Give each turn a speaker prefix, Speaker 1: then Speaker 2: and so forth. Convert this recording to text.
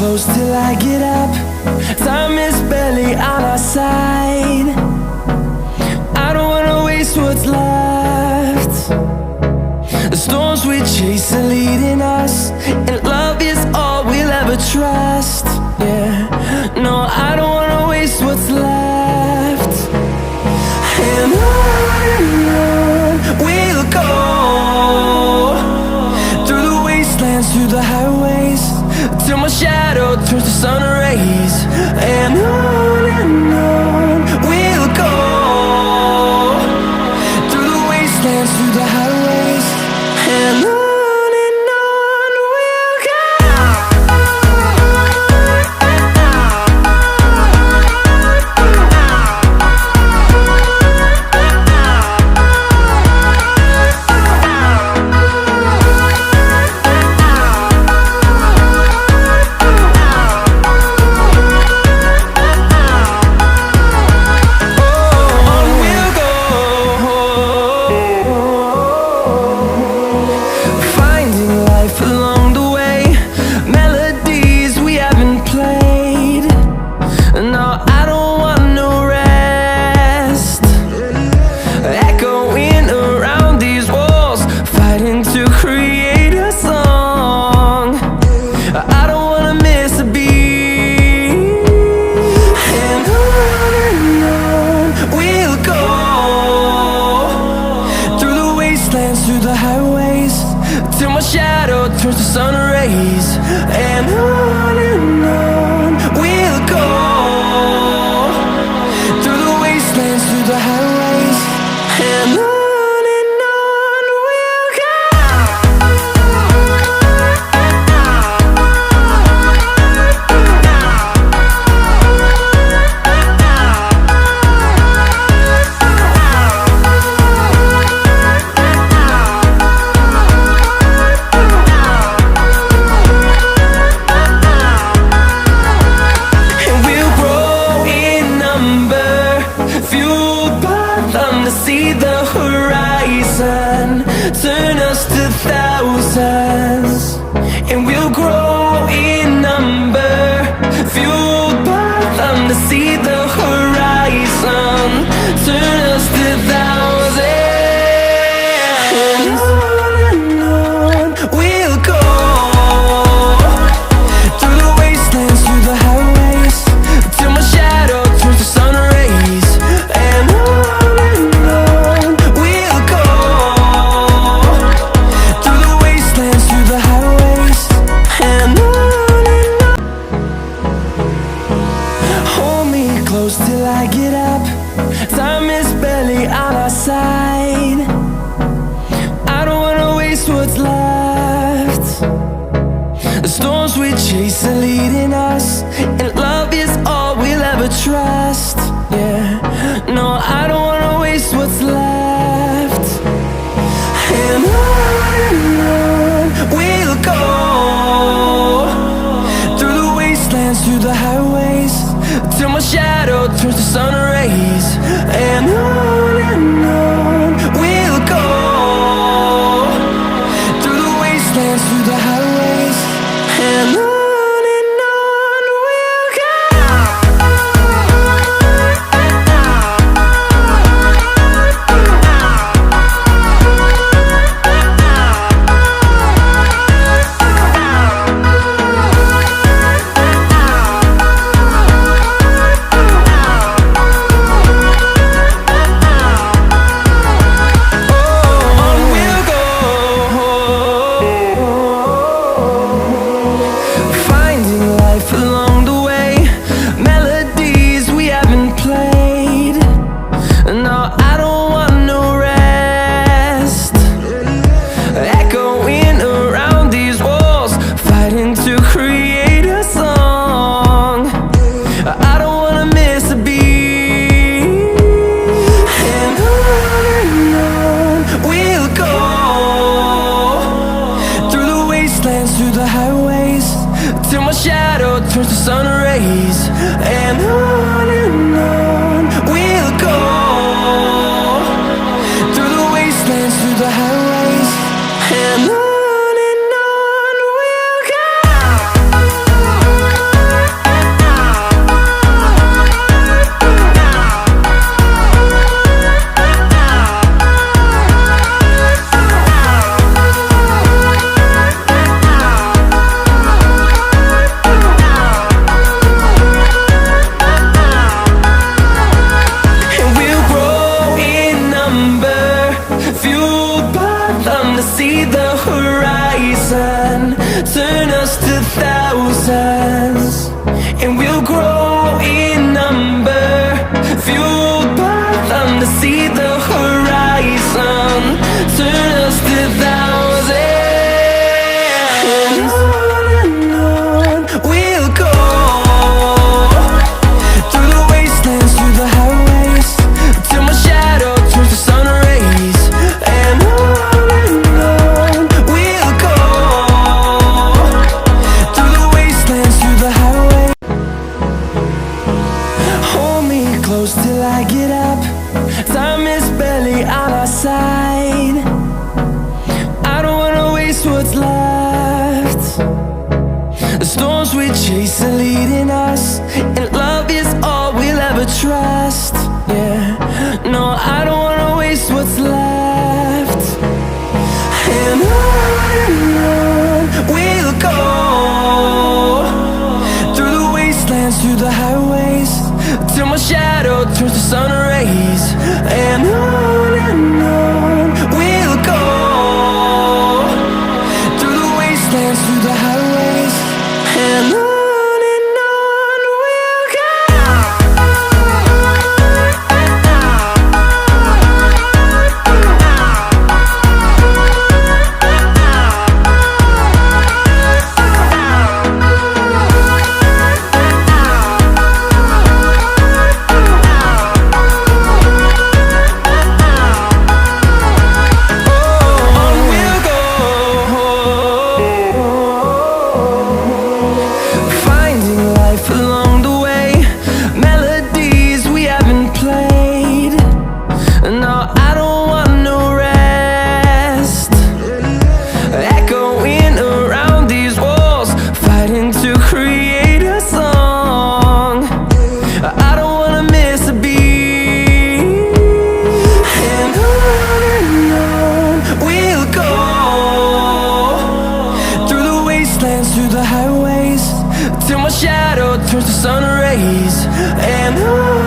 Speaker 1: close till I get up. Time is barely on our side. I don't wanna waste what's left. The storms we chase are leading us, and love is all we'll ever trust. Yeah, no, I don't wanna waste what's left. And on we'll go, through the wastelands, through the highways, till my shadow turns to sun rays. And on we'll go, through the wastelands, through the highways, and on we'll go. Through the highways, till my shadow turns to sun rays. And on we'll go, through the wastelands, through the highways, and on we'll go. See the horizon turn us to thousands, and we'll grow in number, fueled by them. To see the horizon turn us to thousands, and on we'll go, through the wastelands, through the highways, till my shadow turns to sun rays. And close till I get up. Time is barely on our side. I don't wanna waste what's left. The storms we chase are leading us, and love is all we'll ever trust. Yeah, no, I don't wanna waste what's left. And on we'll go, through the wastelands, through the highways, till my shadow turns to sun rays. And on we'll go, through the wastelands, through the highways, and on we'll go. Through the highways, till my shadow turns to sun rays. And on we'll go, through the wastelands, through the highways, and on we'll go. see the horizon, turn us to thousands, and we'll grow in number, fueled by them to see the horizon, turn us to thousands, and on we'll go, through the wastelands, through the highways, till my shadow turns to sun rays, and on we'll go, through the wastelands, through the highways. Hold me close till I get up, time is barely on our side, I don't wanna waste what's left. The storms we chase are leading us, and love is all we'll ever trust. Yeah, no, I don't wanna waste what's left. And on we'll go, through the wastelands, through the highways, till my shadow turns to sun rays. And on we'll go, through the wastelands, through the highways, and on we'll go. Through the highways, till my shadow turns to sun rays, and on